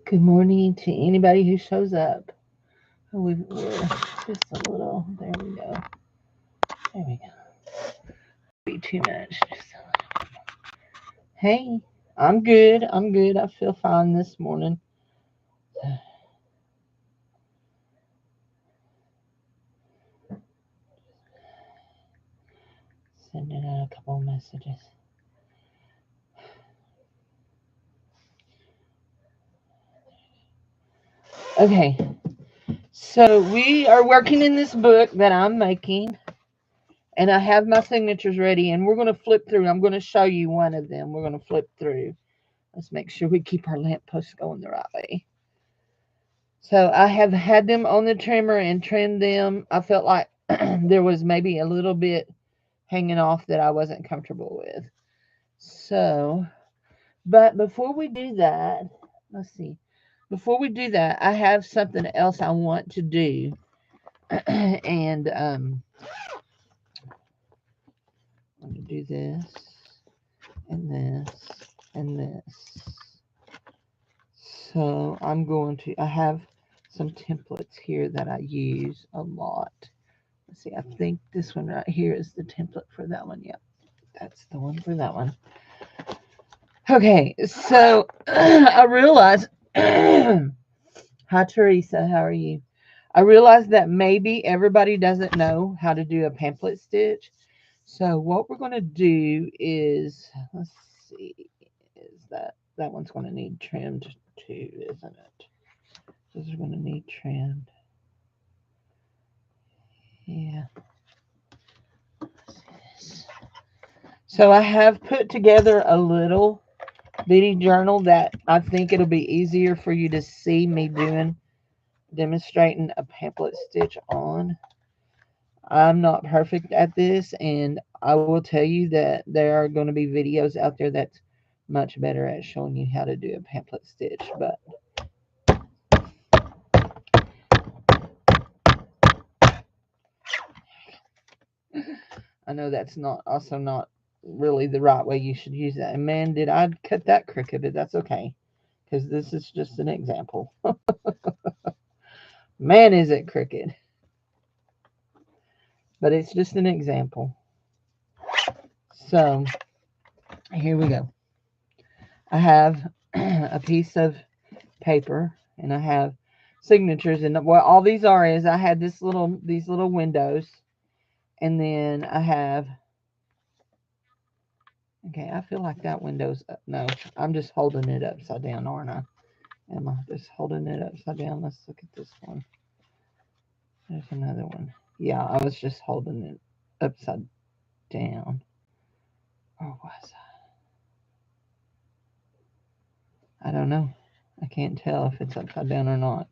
Good morning to anybody who shows up. We're just a little. There we go. There we go. Be too much. Hey, I'm good. I'm good. I feel fine this morning. Sending out a couple of messages. Okay, so we are working in this book that I'm making, and I have my signatures ready, and we're going to flip through. I'm going to show you one of them. We're going to flip through. Let's make sure we keep our lampposts going the right way. So I have had them on the trimmer and trimmed them. I felt like there was maybe a little bit hanging off that I wasn't comfortable with. So, but before we do that, let's see. Before we do that, I have something else I want to do. And I'm going to do this and this and this. So I have some templates here that I use a lot. Let's see, I think this one right here is the template for that one. Yep, that's the one for that one. Okay, so I realized, hi Teresa, how are you? I realized that maybe everybody doesn't know how to do a pamphlet stitch. So what we're going to do is, let's see, is that one's going to need trimmed too, isn't it? Those are going to need trimmed. Yeah. So I have put together a little bitty journal that I think it'll be easier for you to see me demonstrating a pamphlet stitch on. I'm not perfect at this, and I will tell you that there are going to be videos out there that's much better at showing you how to do a pamphlet stitch. But I know that's not really the right way you should use that. And man, did I cut that crooked, but that's okay, because this is just an example. Man, is it crooked. But it's just an example. So here we go. I have a piece of paper and I have signatures, and what all these are is I had these little windows, and then I have, okay, I feel like that window's up. No, I'm just holding it upside down, aren't I? Am I just holding it upside down? Let's look at this one. There's another one. Yeah, I was just holding it upside down. Or was I? I don't know. I can't tell if it's upside down or not.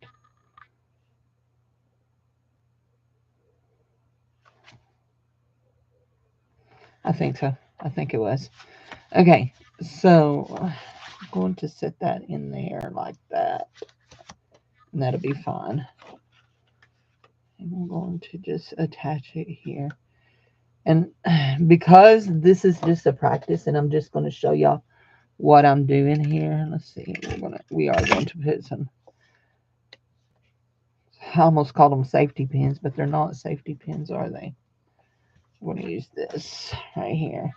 I think so. I think it was. Okay, so I'm going to set that in there like that, and that'll be fine. And I'm going to just attach it here. And because this is just a practice, and I'm just going to show y'all what I'm doing here. Let's see. We are going to put some. I almost called them safety pins, but they're not safety pins, are they? We're going to use this right here,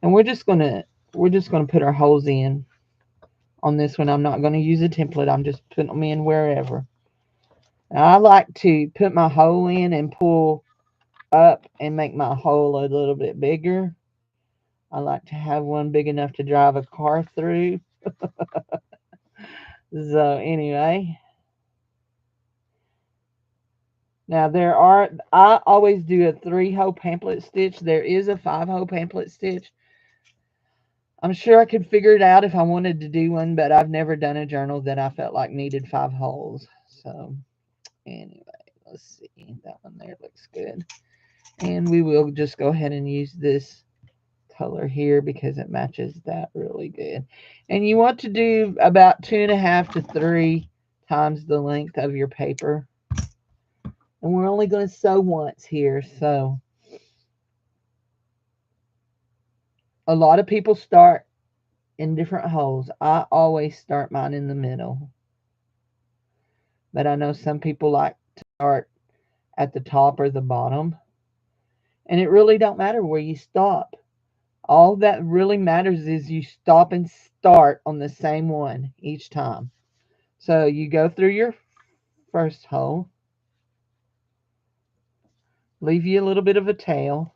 and we're just gonna put our holes in on this one. I'm not going to use a template. I'm just putting them in wherever. Now, I like to put my hole in and pull up and make my hole a little bit bigger. I like to have one big enough to drive a car through. So anyway, now I always do a 3-hole pamphlet stitch. There is a 5-hole pamphlet stitch. I'm sure I could figure it out if I wanted to do one, but I've never done a journal that I felt like needed 5 holes. So anyway, let's see. That one there looks good. And we will just go ahead and use this color here because it matches that really good. And you want to do about 2.5 to 3 times the length of your paper. And we're only going to sew once here, so a lot of people start in different holes. I always start mine in the middle. but I know some people like to start at the top or the bottom. And it really don't matter where you stop. All that really matters is you stop and start on the same one each time. So you go through your first hole, leave you a little bit of a tail.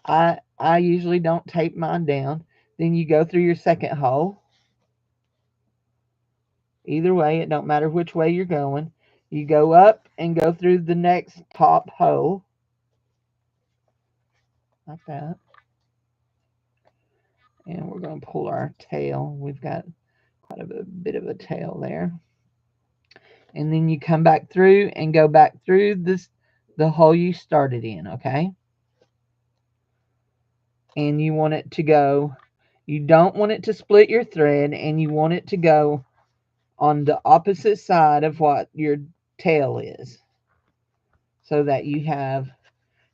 I usually don't tape mine down. Then you go through your second hole. Either way, it don't matter which way you're going. You go up and go through the next top hole, like that. And we're going to pull our tail. We've got quite a bit of a tail there. And then you come back through and go back through the hole you started in, okay? And you want it to go, you don't want it to split your thread, and you want it to go on the opposite side of what your tail is, so that you have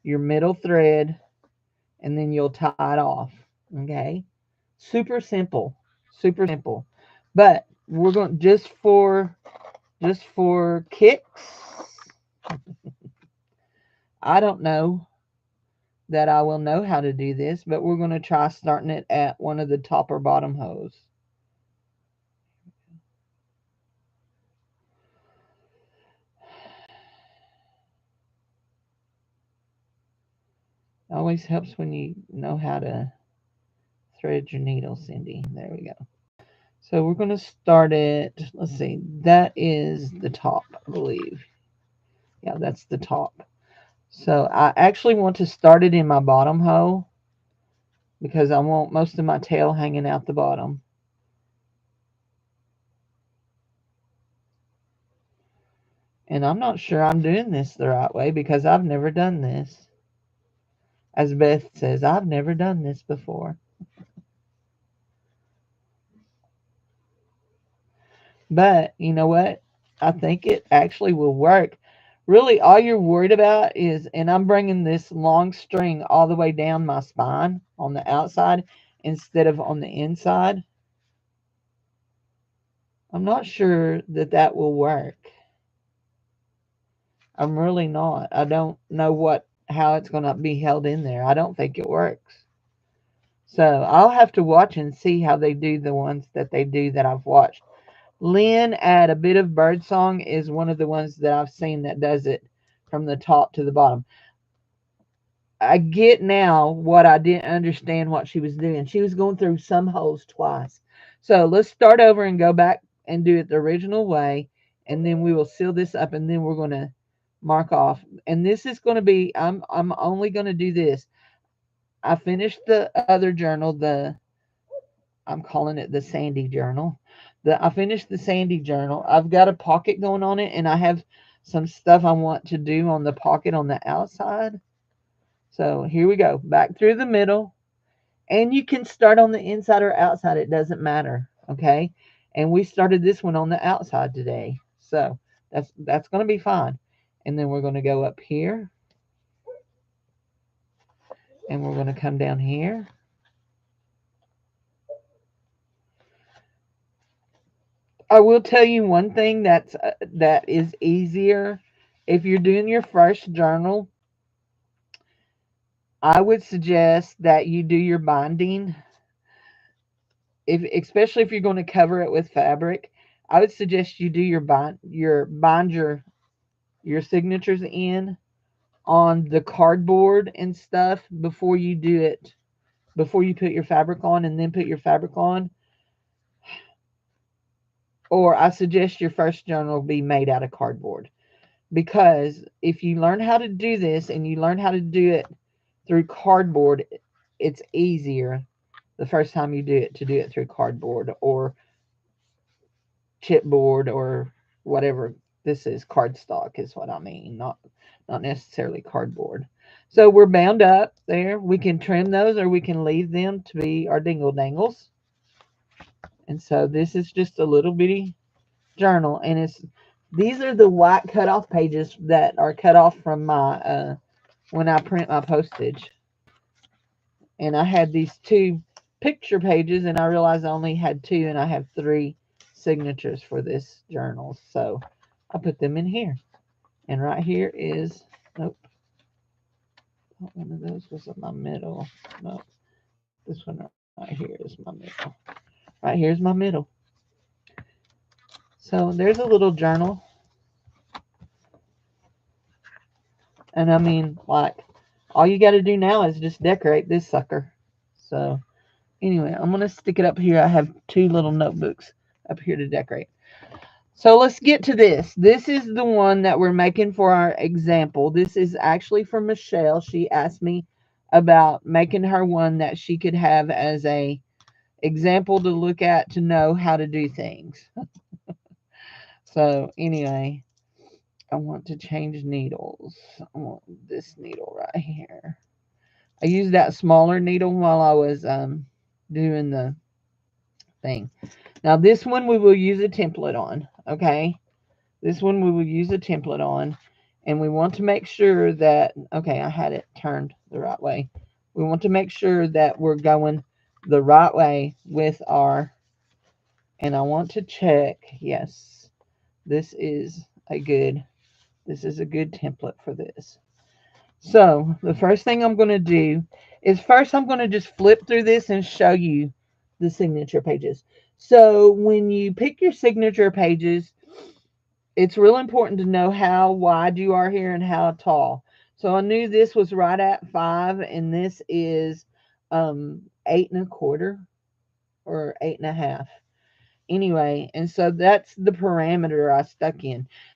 your middle thread, and then you'll tie it off, okay? Super simple, super simple. But we're going, just for kicks, I don't know that I will know how to do this, but we're going to try starting it at one of the top or bottom holes. It always helps when you know how to thread your needle, Cindy. There we go. So we're going to start it. Let's see. That is the top, I believe. Yeah, that's the top. So I actually want to start it in my bottom hole because I want most of my tail hanging out the bottom. And I'm not sure I'm doing this the right way because I've never done this. As Beth says, I've never done this before. But you know what? I think it actually will work. Really, all you're worried about is, and I'm bringing this long string all the way down my spine on the outside instead of on the inside. I'm not sure that that will work. I'm really not. I don't know how it's going to be held in there. I don't think it works. So I'll have to watch and see how they do the ones that they do that I've watched. Lynn at A Bit of Birdsong is one of the ones that I've seen that does it from the top to the bottom. I get now what I didn't understand what she was doing. She was going through some holes twice. So let's start over and go back and do it the original way. And then we will seal this up, and then we're going to mark off. And this is going to be, I'm only going to do this. I finished the other journal, I'm calling it the Sandy journal. I finished the Sandy journal. I've got a pocket going on it, and I have some stuff I want to do on the pocket on the outside. So here we go. Back through the middle. And you can start on the inside or outside. It doesn't matter. Okay. And we started this one on the outside today. So that's going to be fine. And then we're going to go up here. And we're going to come down here. I will tell you one thing that is easier. If you're doing your first journal, I would suggest that you do your binding. Especially if you're going to cover it with fabric, I would suggest you do your signatures in on the cardboard and stuff before you do it, before you put your fabric on and then put your fabric on. Or I suggest your first journal be made out of cardboard, because if you learn how to do this and you learn how to do it through cardboard, it's easier the first time you do it to do it through cardboard or chipboard or whatever. This is cardstock is what I mean, not necessarily cardboard. So we're bound up there. We can trim those or we can leave them to be our dingle dangles. And so this is just a little bitty journal, and these are the white cutoff pages that are cut off from my when I print my postage. And I had these two picture pages, and I realized I only had two, and I have three signatures for this journal. So I put them in here. And right here is, nope, one of those was in my middle. No, this one right here is my middle. Right here's my middle. So there's a little journal. And I mean, like, all you got to do now is just decorate this sucker. So anyway, I'm going to stick it up here. I have two little notebooks up here to decorate. So let's get to this. This is the one that we're making for our example. This is actually from Michelle. She asked me about making her one that she could have as a example to look at to know how to do things. So anyway, I want to change needles. I want this needle right here. I used that smaller needle while I was doing the thing. Now this one we will use a template on, okay? This one we will use a template on, and we want to make sure that, okay, I had it turned the right way. We want to make sure that we're going the right way with our, and I want to check, yes, this is a good, this is a good template for this. So the first thing I'm going to do is first I'm going to just flip through this and show you the signature pages. So when you pick your signature pages, it's real important to know how wide you are here and how tall. So I knew this was right at 5, and this is 8 1/4 or 8 1/2. Anyway, and so that's the parameter I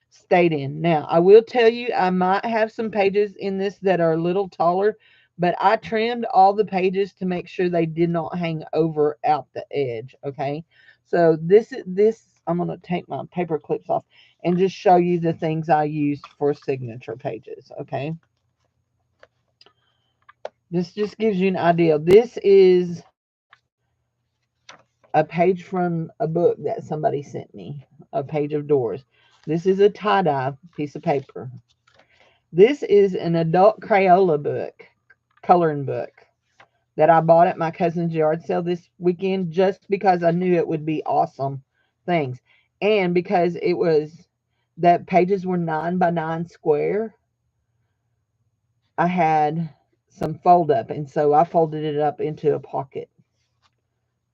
stayed in. Now, I will tell you, I might have some pages in this that are a little taller, but I trimmed all the pages to make sure they did not hang over out the edge, okay? So this I'm going to take my paper clips off and just show you the things I used for signature pages, okay? This just gives you an idea. This is a page from a book that somebody sent me, a page of doors. This is a tie-dye piece of paper. This is an adult Crayola book, coloring book, that I bought at my cousin's yard sale this weekend just because I knew it would be awesome things. And because it was, that pages were 9 by 9 square, I had some fold up. And so I folded it up into a pocket.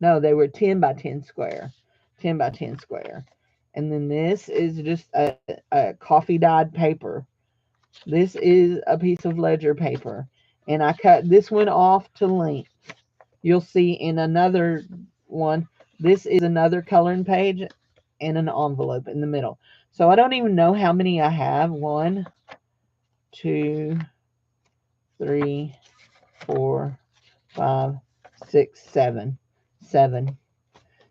No, they were 10 by 10 square. 10 by 10 square. And then this is just a coffee dyed paper. This is a piece of ledger paper. And I cut this one off to length. You'll see in another one, this is another coloring page and an envelope in the middle. So I don't even know how many I have. 1, 2, 3, 4, 5, 6, 7. 7.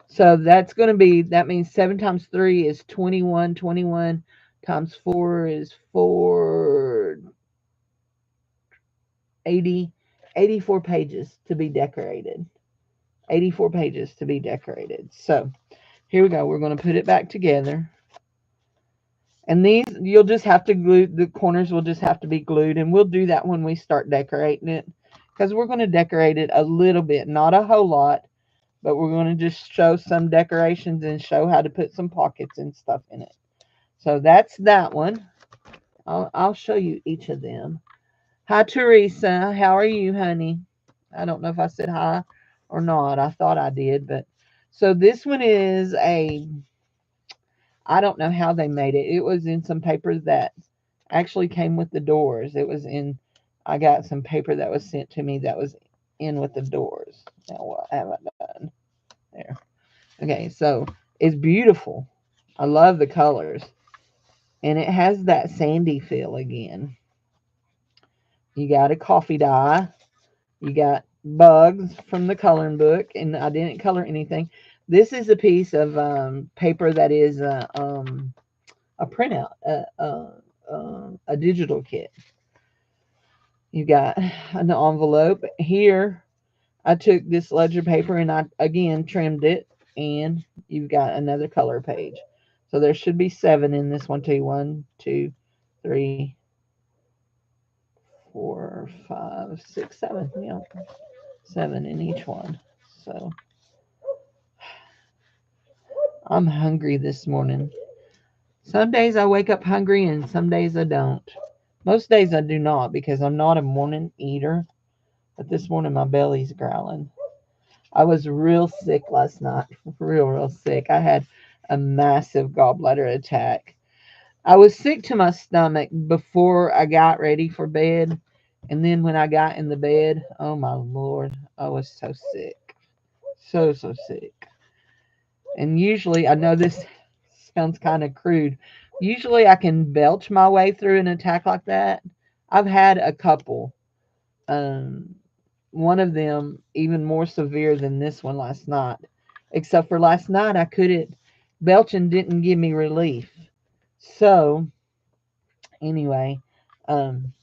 So that's going to be, that means 7 times 3 is 21. 21 times 4 is 80. 84 pages to be decorated. 84 pages to be decorated. So here we go. We're going to put it back together. And these, you'll just have to glue, the corners will just have to be glued. And we'll do that when we start decorating it. Because we're going to decorate it a little bit, not a whole lot. But we're going to just show some decorations and show how to put some pockets and stuff in it. So that's that one. I'll show you each of them. Hi, Teresa. How are you, honey? I don't know if I said hi or not. I thought I did. But so this one is a, I don't know how they made it. It was in some paper that actually came with the doors. It was in, I got some paper that was sent to me that was in with the doors. Now, what have I done? There. Okay, so it's beautiful. I love the colors. And it has that sandy feel again. You got a coffee dye. You got bugs from the coloring book. And I didn't color anything. This is a piece of paper that is a printout, a digital kit. You got an envelope. Here, I took this ledger paper and I, again, trimmed it. And you've got another color page. So there should be 7 in this one too. 1, 2, 3, 4, 5, 6, 7. Yeah, 7 in each one. So I'm hungry this morning. Some days I wake up hungry and some days I don't. Most days I do not because I'm not a morning eater. But this morning my belly's growling. I was real sick last night. Real sick. I had a massive gallbladder attack. I was sick to my stomach before I got ready for bed. And then when I got in the bed, oh my Lord, I was so sick. So sick. And usually, I know this sounds kind of crude. Usually, I can belch my way through an attack like that. I've had a couple. Um, One of them even more severe than this one last night. Except for last night, I couldn't. Belching didn't give me relief. So anyway, um,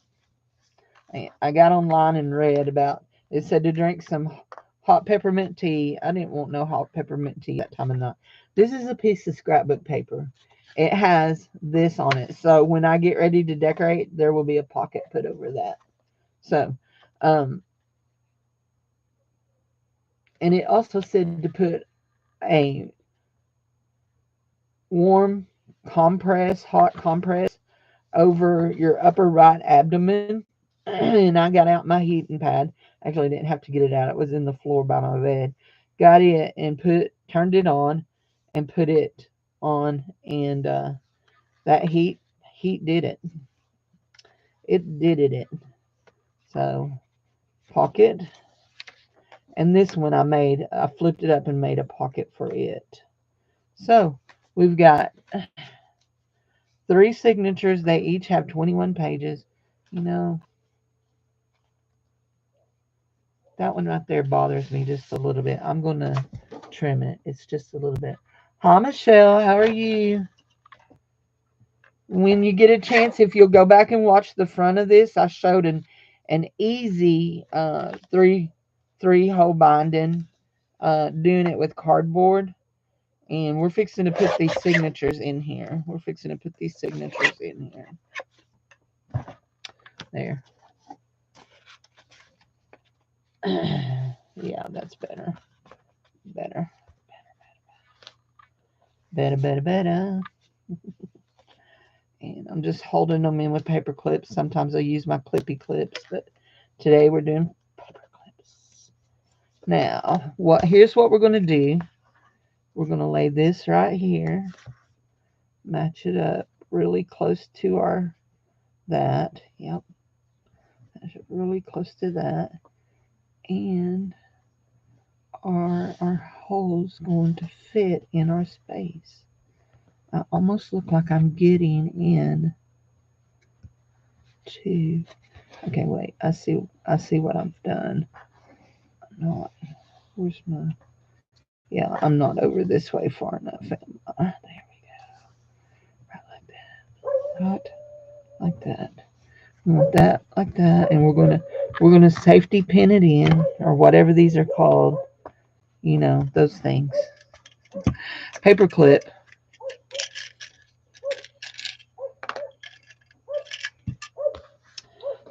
I got online and read about. It said to drink some hot peppermint tea. I didn't want no hot peppermint tea that time of night. This is a piece of scrapbook paper. It has this on it. So when I get ready to decorate, there will be a pocket put over that. So, um, and it also said to put a warm compress, hot compress over your upper right abdomen. And I got out my heating pad. Actually, I didn't have to get it out. It was in the floor by my bed. Got it and turned it on and put it on, and that heat did it. It did it. So pocket, and this one I flipped it up and made a pocket for it. So we've got three signatures. They each have 21 pages. You know, that one right there bothers me just a little bit. I'm going to trim it. It's just a little bit. Hi, Michelle. How are you? When you get a chance, if you'll go back and watch the front of this, I showed an easy three hole binding, doing it with cardboard. And we're fixing to put these signatures in here. We're fixing to put these signatures in here. There. Yeah, that's better. Better. Better. And I'm just holding them in with paper clips. Sometimes I use my clippy clips, but today we're doing paper clips. Now, here's what we're going to do. We're going to lay this right here, match it up really close to that. Yep, match it really close to that. And our holes going to fit in our space. I almost look like I'm getting in to. Okay, wait. I see what I've done. I'm not. Where's my? Yeah, I'm not over this way far enough. There we go. Right like that. Right like that. We want that like that, and we're gonna safety pin it in, or whatever these are called. You know those things. Paper clip.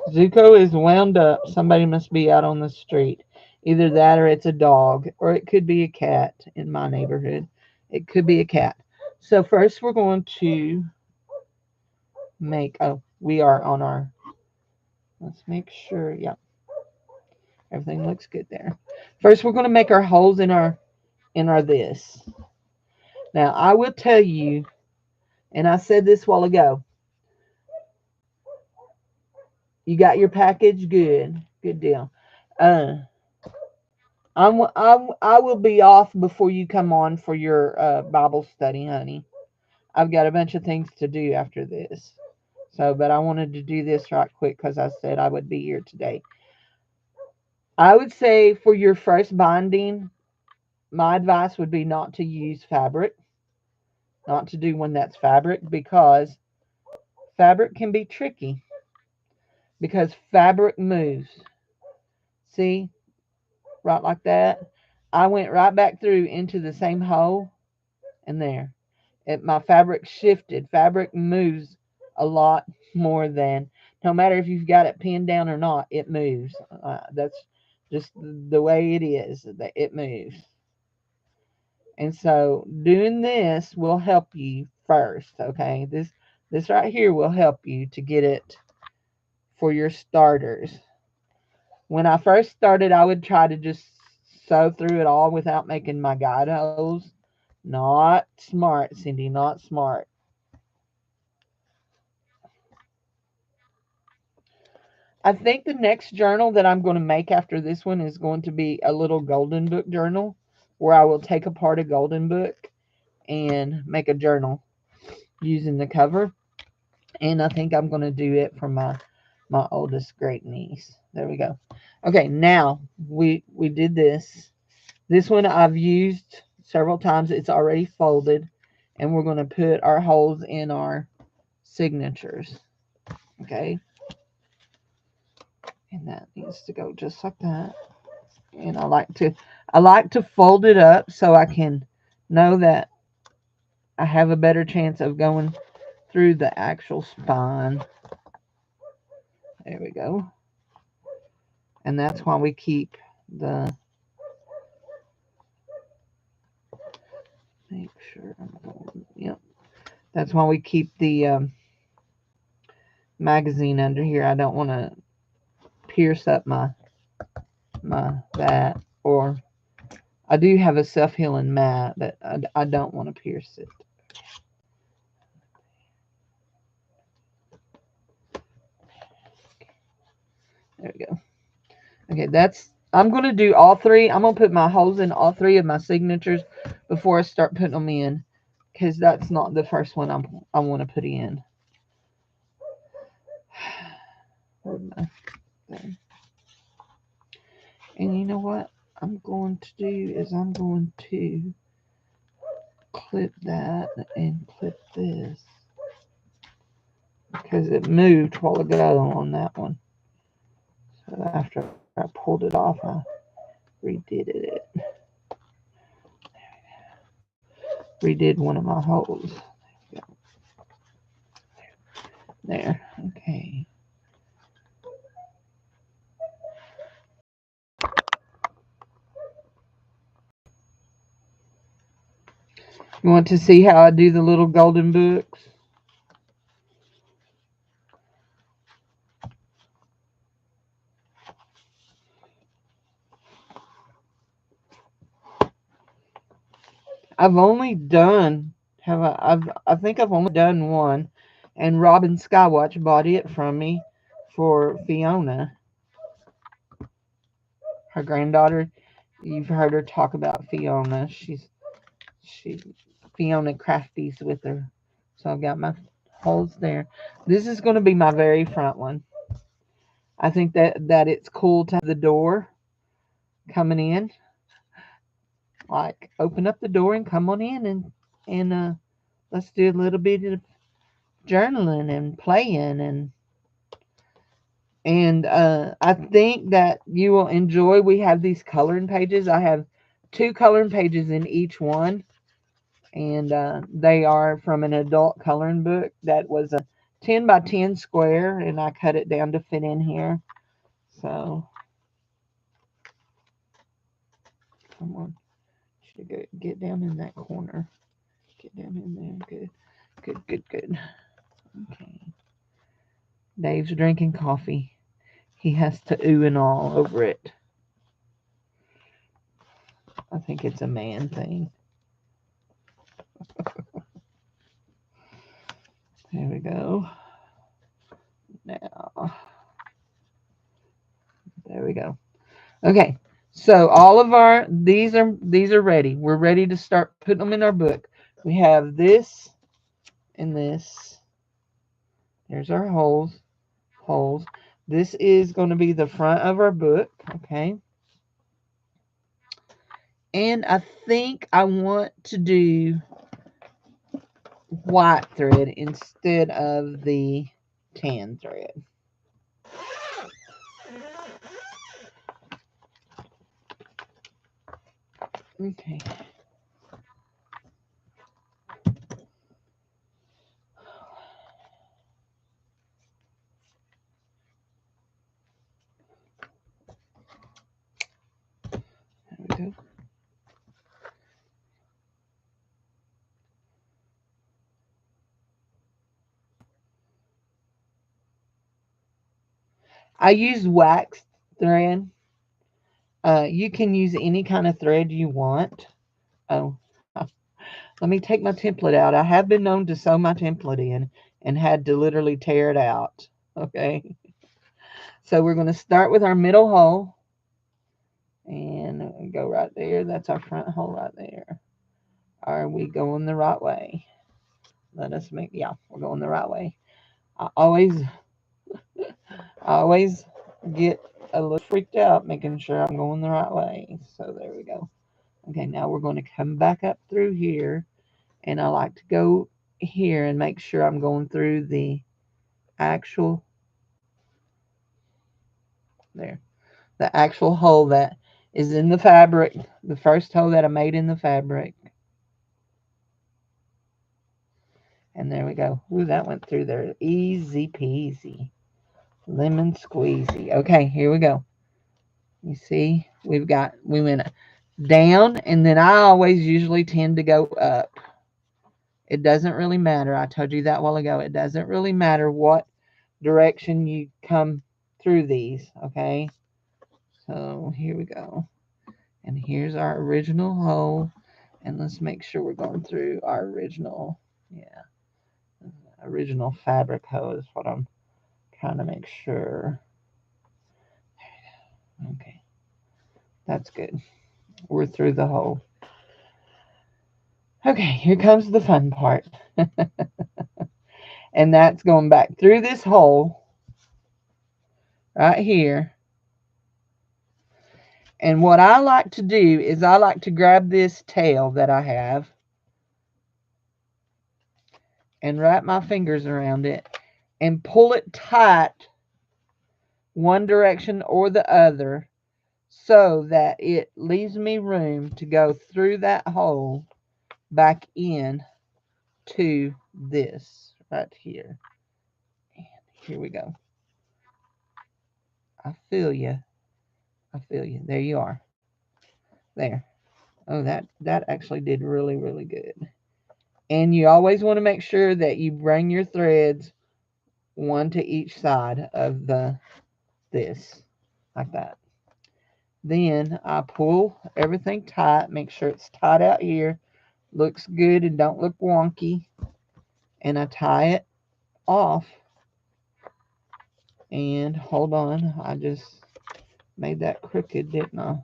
Zuko is wound up. Somebody must be out on the street. Either that or it's a dog, or it could be a cat in my neighborhood. It could be a cat. So first we're going to we are on our, let's make sure, yeah, everything looks good there. First we're going to make our holes in our this. Now I will tell you, and I said this a while ago, you got your package? Good deal. Uh, I will be off before you come on for your Bible study, honey. I've got a bunch of things to do after this. So, but I wanted to do this right quick because I said I would be here today. I would say for your first binding, my advice would be not to use fabric, not to do one that's fabric, because fabric can be tricky, because fabric moves. See, right like that. I went right back through into the same hole, and there. My fabric shifted. Fabric moves a lot more than, no matter if you've got it pinned down or not, it moves. That's just the way it is. It moves. And so doing this will help you first, okay? This right here will help you to get it for your starters. When I first started, I would try to just sew through it all without making my guide holes. Not smart, Cindy, not smart. I think the next journal that I'm going to make after this one is going to be a little golden book journal where I will take apart a golden book and make a journal using the cover. And I think I'm going to do it for my oldest great niece. There we go. Okay, now we did this. This one I've used several times. It's already folded, and we're going to put our holes in our signatures. Okay, and that needs to go just like that. And I like to fold it up so I can know that I have a better chance of going through the actual spine. There we go. And that's why we keep the, make sure I'm going, yep. That's why we keep the magazine under here. I don't want to pierce up that, or I do have a self-healing mat, but I don't want to pierce it. There we go. Okay, I'm going to do all three. I'm going to put my holes in all three of my signatures before I start putting them in, because that's not the first one I want to put in. And you know what I'm going to do is I'm going to clip that and clip this, because it moved a while ago on that one. So after I pulled it off, I redid it. Redid one of my holes. There. Okay. You want to see how I do the little golden books? I've only done I think I've only done one, and Robin Skywatch bought it from me for Fiona, her granddaughter. You've heard her talk about Fiona. She Fiona crafties with her. So I've got my holes there. This is going to be my very front one. I think that it's cool to have the door coming in. Like, open up the door and come on in, and let's do a little bit of journaling and playing, and I think that you will enjoy. We have these coloring pages. I have 2 coloring pages in each one, and they are from an adult coloring book that was a 10 by 10 square, and I cut it down to fit in here. So come on, should get down in that corner. Get down in there. Good, good, good, good. Okay. Dave's drinking coffee. He has to ooh and all over it. I think it's a man thing. There we go. Now, there we go. Okay, so all of these are ready. We're ready to start putting them in our book. We have this and this. There's our holes. This is going to be the front of our book, okay? And I think I want to do white thread instead of the tan thread. Okay. There we go. I use wax thread. You can use any kind of thread you want. Oh, let me take my template out. I have been known to sew my template in and had to literally tear it out. Okay. So we're going to start with our middle hole and go right there. That's our front hole right there. Are we going the right way? Let us make, yeah, we're going the right way. I always get a little freaked out making sure I'm going the right way. So there we go. Okay, now we're going to come back up through here, and I like to go here and make sure I'm going through the actual, there, the actual hole that is in the fabric, the first hole that I made in the fabric. And there we go. Ooh, that went through there. Easy peasy. Lemon squeezy. Okay, here we go. You see, we went down, and then I always usually tend to go up. It doesn't really matter. I told you that a while ago. It doesn't really matter what direction you come through these, okay? So here we go. And here's our original hole. And let's make sure we're going through our original, yeah, original fabric hole is what I'm trying to make sure. Okay, that's good. We're through the hole. Okay, here comes the fun part. And that's going back through this hole right here. And what I like to do is I like to grab this tail that I have and wrap my fingers around it and pull it tight one direction or the other so that it leaves me room to go through that hole back in to this right here. And here we go. I feel you. I feel you. There you are. There. Oh, that actually did really, really good. And you always want to make sure that you bring your threads one to each side of this, like that. Then I pull everything tight, make sure it's tight out here, looks good and don't look wonky, and I tie it off. And hold on, I just made that crooked, didn't I?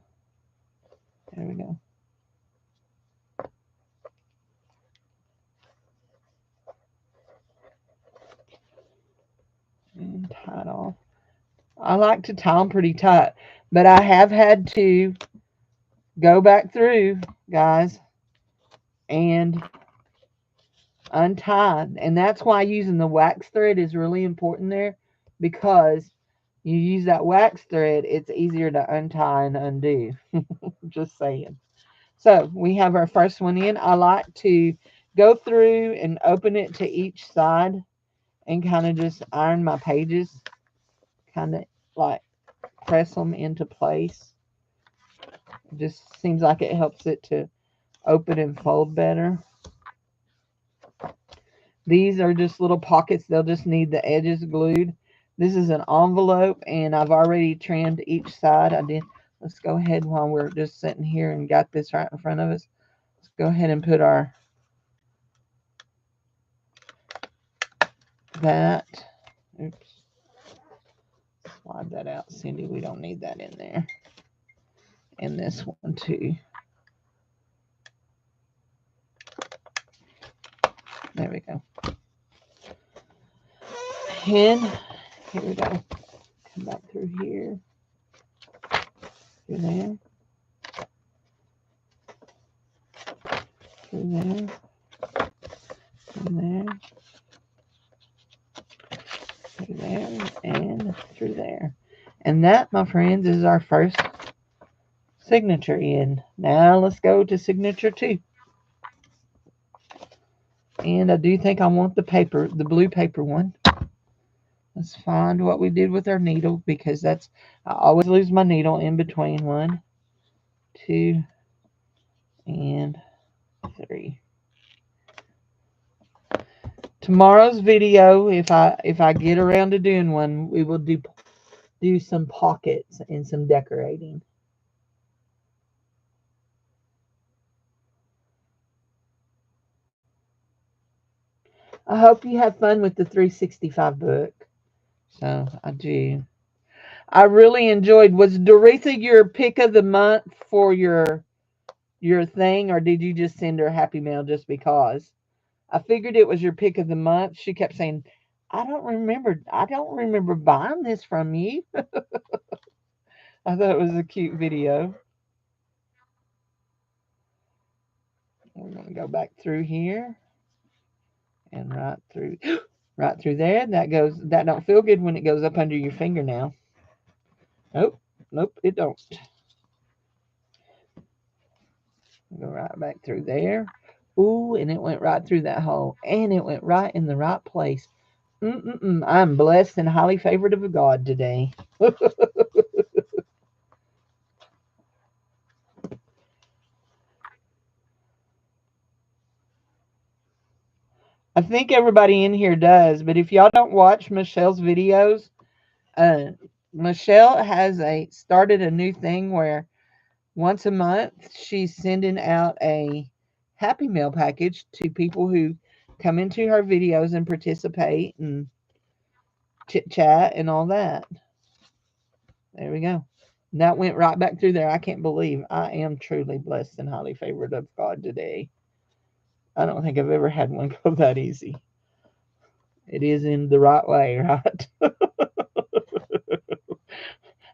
There we go. And tie it off. I like to tie them pretty tight, but I have had to go back through, guys, and untie. And that's why using the wax thread is really important there, because you use that wax thread, it's easier to untie and undo. Just saying. So we have our first one in. I like to go through and open it to each side and kind of just iron my pages, kind of like press them into place. It just seems like it helps it to open and fold better. These are just little pockets. They'll just need the edges glued. This is an envelope, and I've already trimmed each side. I did. Let's go ahead while we're just sitting here and got this right in front of us. Let's go ahead and put our that. Oops. Slide that out, Cindy. We don't need that in there. And this one too. There we go. And here we go. Come back through here. Through there. Through there. Through there. Through there. And through there. And that, my friends, is our first signature in. Now let's go to signature 2. And I do think I want the paper, the blue paper one. Let's find what we did with our needle, because I always lose my needle in between 1, 2, and 3. Tomorrow's video, if I get around to doing one, we will do do some pockets and some decorating. I hope you have fun with the 365 book. So I do. I really enjoyed. Was Doretha your pick of the month for your thing, or did you just send her a happy mail just because? I figured it was your pick of the month. She kept saying, I don't remember buying this from you." I thought it was a cute video. We're gonna go back through here and right through there. That don't feel good when it goes up under your fingernail. Nope, nope, it don't. Go right back through there. Ooh, and it went right through that hole. And it went right in the right place. Mm-mm-mm. I'm blessed and highly favored of God today. I think everybody in here does, but if y'all don't watch Michelle's videos, uh, Michelle has started a new thing where once a month she's sending out a Happy Meal package to people who come into her videos and participate and chit chat and all that. There we go. That went right back through there. I can't believe I am truly blessed and highly favored of God today. I don't think I've ever had one go that easy. It is in the right way, right?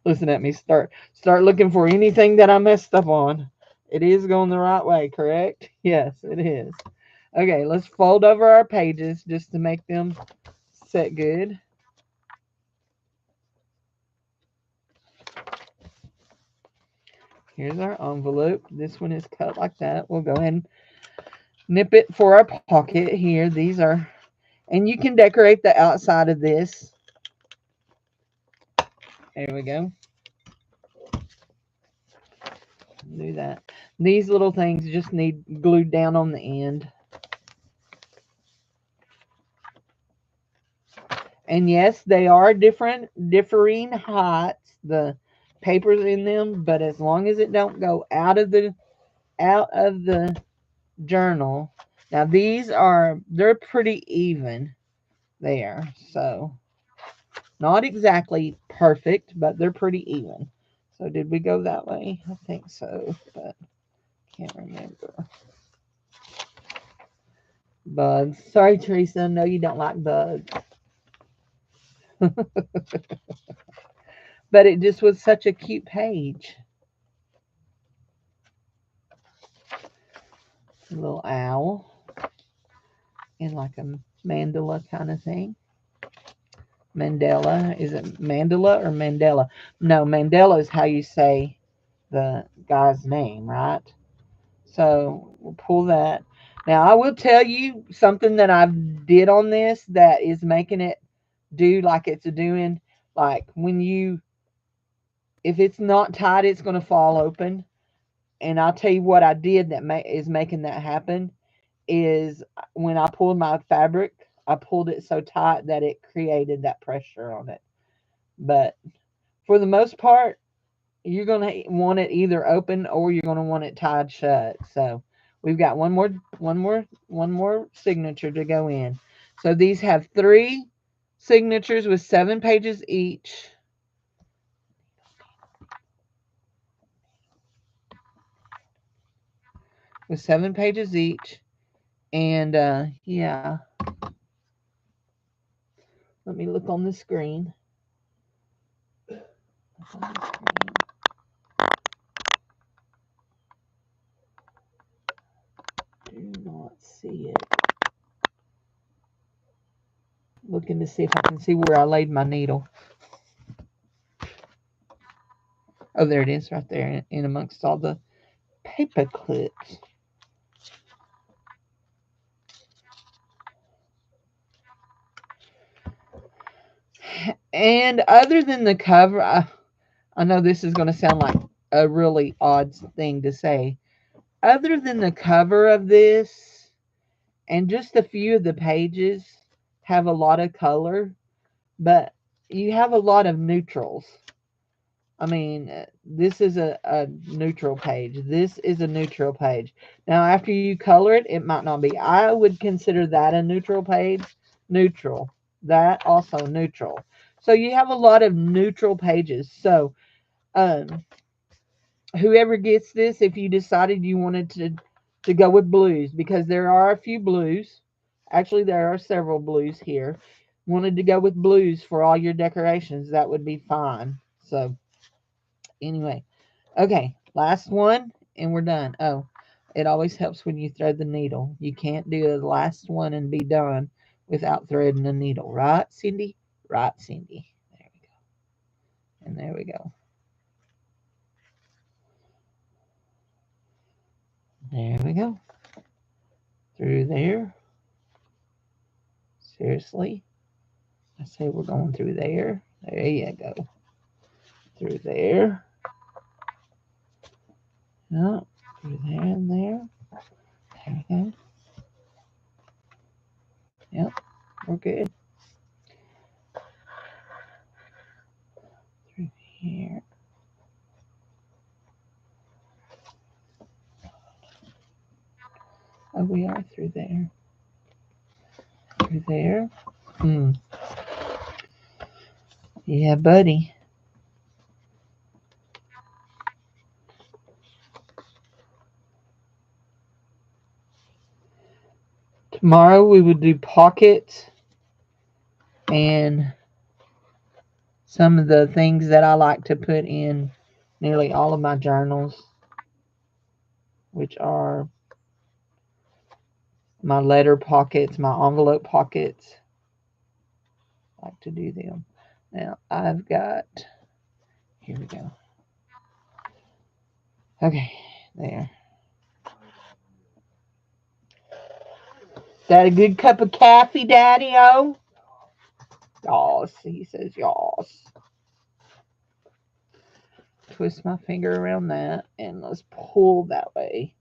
Listen at me. Start looking for anything that I messed up on. It is going the right way, correct? Yes, it is. Okay, let's fold over our pages just to make them set good. Here's our envelope. This one is cut like that. We'll go ahead and nip it for our pocket here. These are, and you can decorate the outside of this. There we go. Do that. These little things just need glued down on the end. And yes, they are differing heights, the papers in them, but as long as it don't go out of the journal. Now they're pretty even there. So not exactly perfect, but they're pretty even. So did we go that way? I think so, but can't remember. Bugs. Sorry, Teresa. No, you don't like bugs. But it just was such a cute page. A little owl in like a mandala kind of thing. Mandela. Is it Mandela or Mandela? No, Mandela is how you say the guy's name, right? So we'll pull that. Now I will tell you something that I did on this that is making it do like it's doing. Like if it's not tight, it's going to fall open. And I'll tell you what I did that is making that happen is when I pulled my fabric, I pulled it so tight that it created that pressure on it. But for the most part, you're going to want it either open or you're going to want it tied shut. So we've got one more signature to go in. So these have 3 signatures with 7 pages each. With 7 pages each. And yeah, let me look on the screen. Do not see it. Looking to see if I can see where I laid my needle. Oh, there it is right there in amongst all the paper clips. And other than the cover, I know this is going to sound like a really odd thing to say. Other than the cover of this and just a few of the pages have a lot of color, but you have a lot of neutrals. I mean, this is a neutral page. This is a neutral page. Now, after you color it, it might not be. I would consider that a neutral page. Neutral. That also neutral. So you have a lot of neutral pages. So um, whoever gets this, if you decided you wanted to go with blues, because there are a few blues. Actually, there are several blues here. Wanted to go with blues for all your decorations, that would be fine. So anyway, okay, last one, and we're done. Oh, it always helps when you thread the needle. You can't do a last one and be done without threading the needle, right, Cindy? Right, Cindy. There we go. And there we go. There we go. Through there. Seriously? I say we're going through there. There you go. Through there. Yep. Through there and there. There we go. Yep. We're good. Through here. Oh, we are through there. Through there. Hmm. Yeah, buddy. Tomorrow we will do pockets and some of the things that I like to put in nearly all of my journals, which are my letter pockets, my envelope pockets. I like to do them. Now I've got, here we go. Okay, there. That a good cup of coffee, Daddy-O? Yas, he says yas. Twist my finger around that, and let's pull that way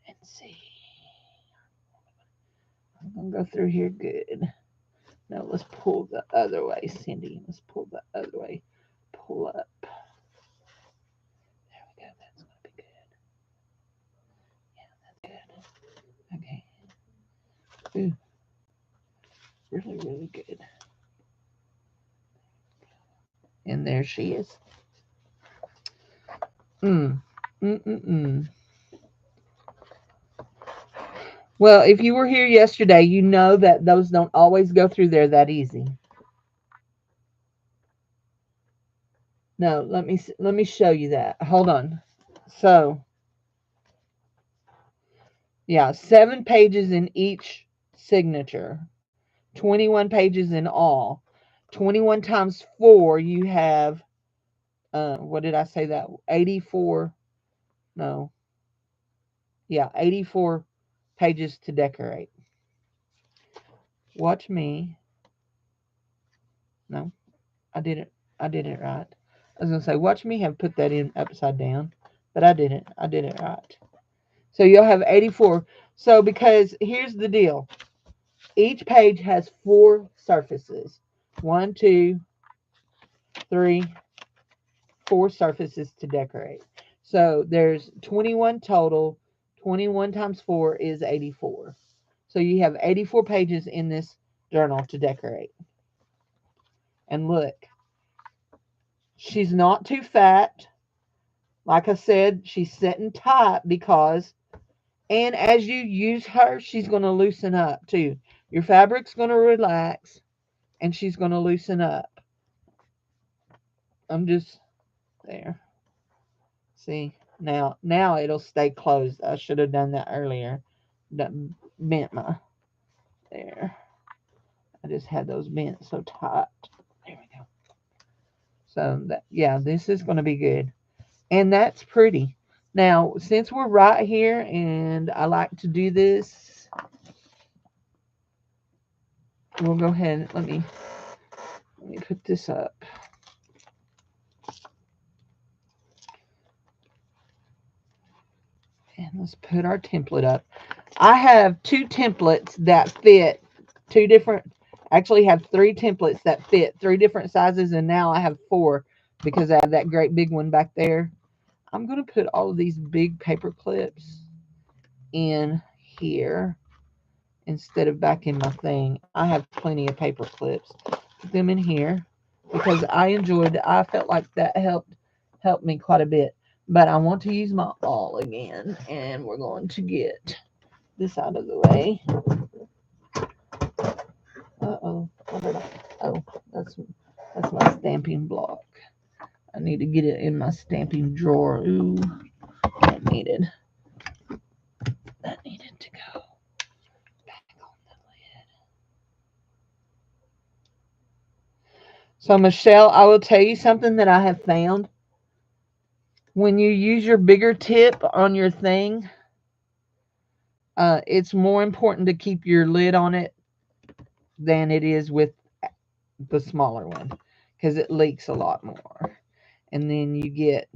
and see. I'm going to go through here good. No, let's pull the other way, Cindy. Let's pull the other way. Pull up. There we go. That's going to be good. Yeah, that's good. Okay. Ooh. Really, really good. And there she is. Mm. Well, if you were here yesterday, you know that those don't always go through there that easy. No, let me show you that. Hold on. So, yeah, 7 pages in each signature. 21 pages in all. 21 times 4, you have what did I say that? 84. No. Yeah, 84 pages to decorate. Watch me. No, I didn't. I did it right. I was gonna say, watch me have put that in upside down, but I didn't. I did it right. So you'll have 84. So because here's the deal, each page has 4 surfaces. 1, 2, 3, 4 surfaces to decorate. So there's 21 total. 21 times 4 is 84. So you have 84 pages in this journal to decorate. And look, she's not too fat. Like I said, she's sitting tight because, and as you use her, she's going to loosen up too. Your fabric's going to relax and she's going to loosen up. I'm just there. See, now it'll stay closed. I should have done that earlier. That bent my, there. I just had those bent so tight. There we go. So that, yeah, this is going to be good. And that's pretty. Now, since we're right here and I like to do this, we'll go ahead and let me put this up. And let's put our template up. I have 2 templates that fit 2 different, I actually have 3 templates that fit 3 different sizes, and now I have 4 because I have that great big one back there. I'm going to put all of these big paper clips in here instead of back in my thing. I have plenty of paper clips. Put them in here because I felt like that helped me quite a bit. But I want to use my awl again, and we're going to get this out of the way. Uh-oh. Oh, that's my stamping block. I need to get it in my stamping drawer. Ooh, that needed to go back on the lid. So, Michelle, I will tell you something that I have found. When you use your bigger tip on your thing, it's more important to keep your lid on it than it is with the smaller one because it leaks a lot more. And then you get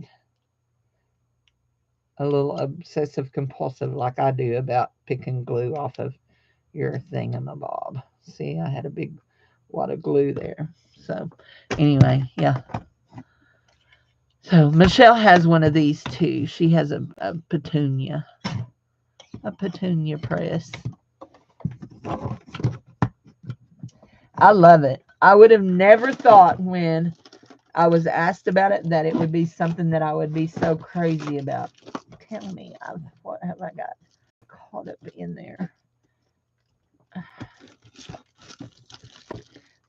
a little obsessive compulsive like I do about picking glue off of your thingamabob. See, I had a big wad of glue there. So, anyway, yeah. So, Michelle has one of these too. She has a petunia press. I love it. I would have never thought when I was asked about it that it would be something that I would be so crazy about. Tell me, what have I got caught up in there?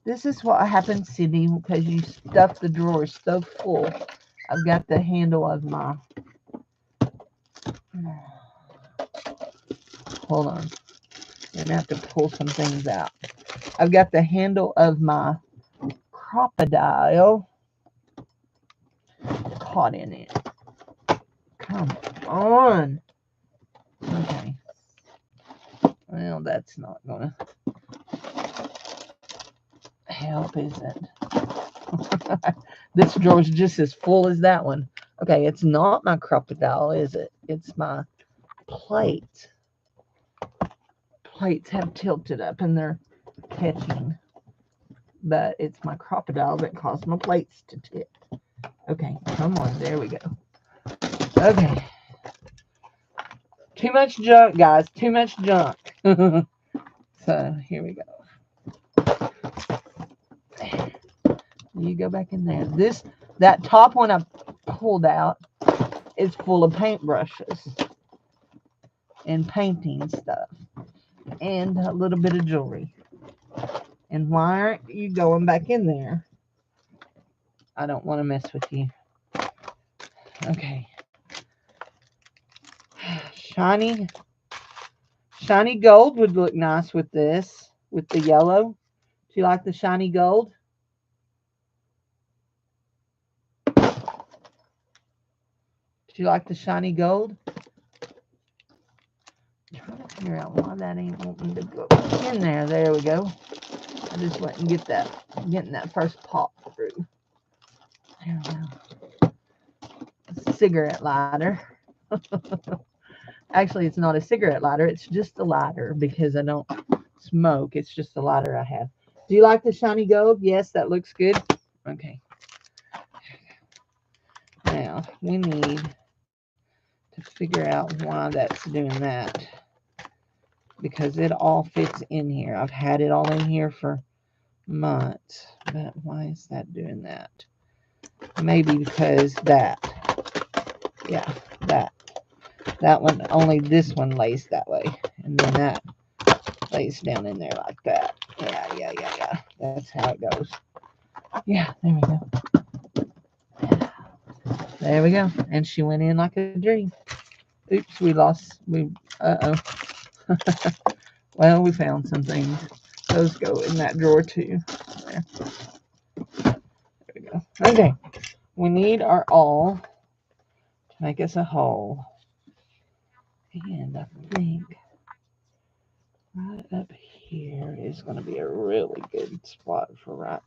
This is what happens, Cindy, because you stuff the drawers so full. I've got the handle of my... Hold on. I'm going to have to pull some things out. I've got the handle of my crocodile caught in it. Come on. Okay. Well, that's not going to help, is it? This drawer is just as full as that one. Okay, it's not my crocodile, is it? It's my plate. Plates have tilted up and they're catching. But it's my crocodile that caused my plates to tip. Okay, come on. There we go. Okay. Too much junk, guys. Too much junk. So, here we go. You go back in there. That top one I pulled out is full of paintbrushes and painting stuff and a little bit of jewelry. And why aren't you going back in there? I don't want to mess with you. Okay. Shiny gold would look nice with this, with the yellow. Do you like the shiny gold? Do you like the shiny gold? I'm trying to figure out why that ain't wanting to go in there. There we go. I just went and getting that first pop through. There we go. A cigarette lighter. Actually, it's not a cigarette lighter. It's just a lighter because I don't smoke. It's just a lighter I have. Do you like the shiny gold? Yes, that looks good. Okay. Now, we need to figure out why that's doing that. Because it all fits in here. I've had it all in here for months. But why is that doing that? Maybe because that. Yeah, that. That one, only this one lays that way. And then that lays down in there like that. Yeah. That's how it goes. Yeah, there we go. There we go. And she went in like a dream. Oops, uh-oh. Well, we found some things. Those go in that drawer too. There we go. Okay. We need our awl to make us a hole. And I think right up here is going to be a really good spot for right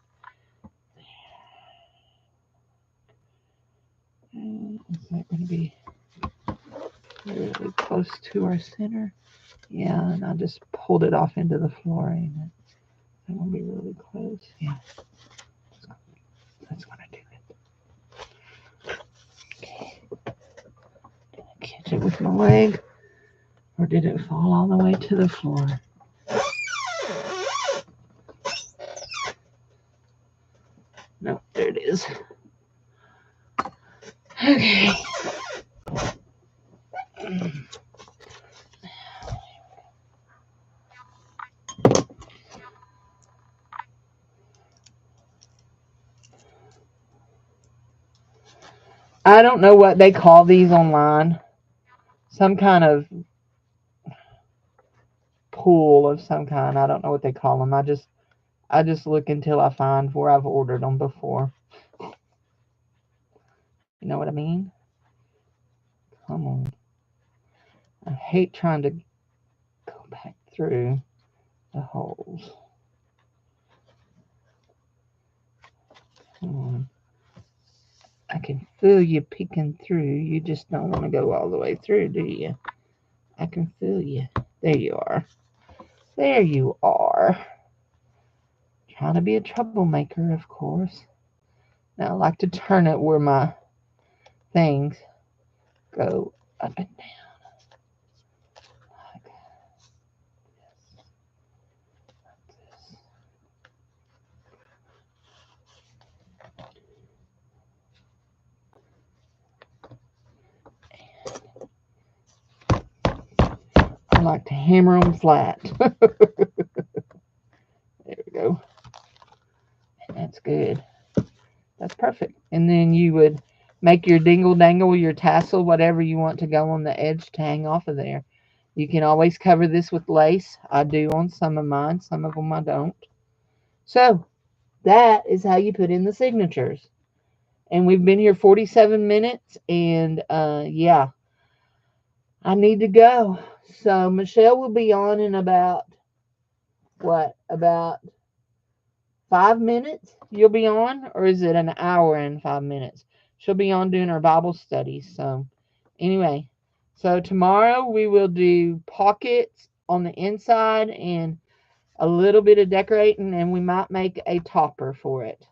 there. Is that going to be really close to our center? Yeah, and I just pulled it off into the floor, ain't it? That will be really close. Yeah. That's going to do it. Okay. Did I catch it with my leg? Or did it fall all the way to the floor? No, there it is. Okay. I don't know what they call these online. Some kind of pool of some kind. I don't know what they call them. I just look until I find where I've ordered them before. You know what I mean? Come on. I hate trying to go back through the holes. Come on. I can feel you peeking through. You just don't want to go all the way through, do you? I can feel you. There you are. There you are. Trying to be a troublemaker, of course. Now I like to turn it where my things go up and down. Like this. I like to hammer them flat. There we go. That's good. That's perfect. And then you would make your dingle dangle, your tassel, whatever you want to go on the edge to hang off of there. You can always cover this with lace. I do on some of mine. Some of them I don't. So that is how you put in the signatures. And we've been here 47 minutes. And yeah, I need to go. So Michelle will be on in about, what, about 5 minutes you'll be on, or is it an hour and 5 minutes? She'll be on doing her Bible study. So anyway, so tomorrow we will do pockets on the inside and a little bit of decorating, and we might make a topper for it.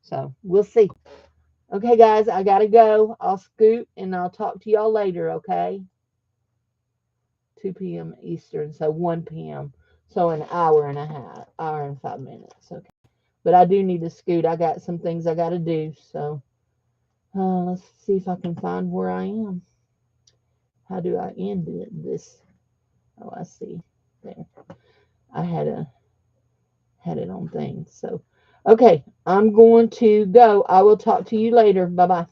So we'll see. Okay, guys, I gotta go. I'll scoot and I'll talk to y'all later, okay? 2 p.m. Eastern, so 1 p.m. So an hour and a half, hour and 5 minutes, okay? But I do need to scoot. I got some things I got to do. So let's see if I can find where I am. How do I end this? Oh, I see. There. I had it on things. So, okay. I'm going to go. I will talk to you later. Bye-bye.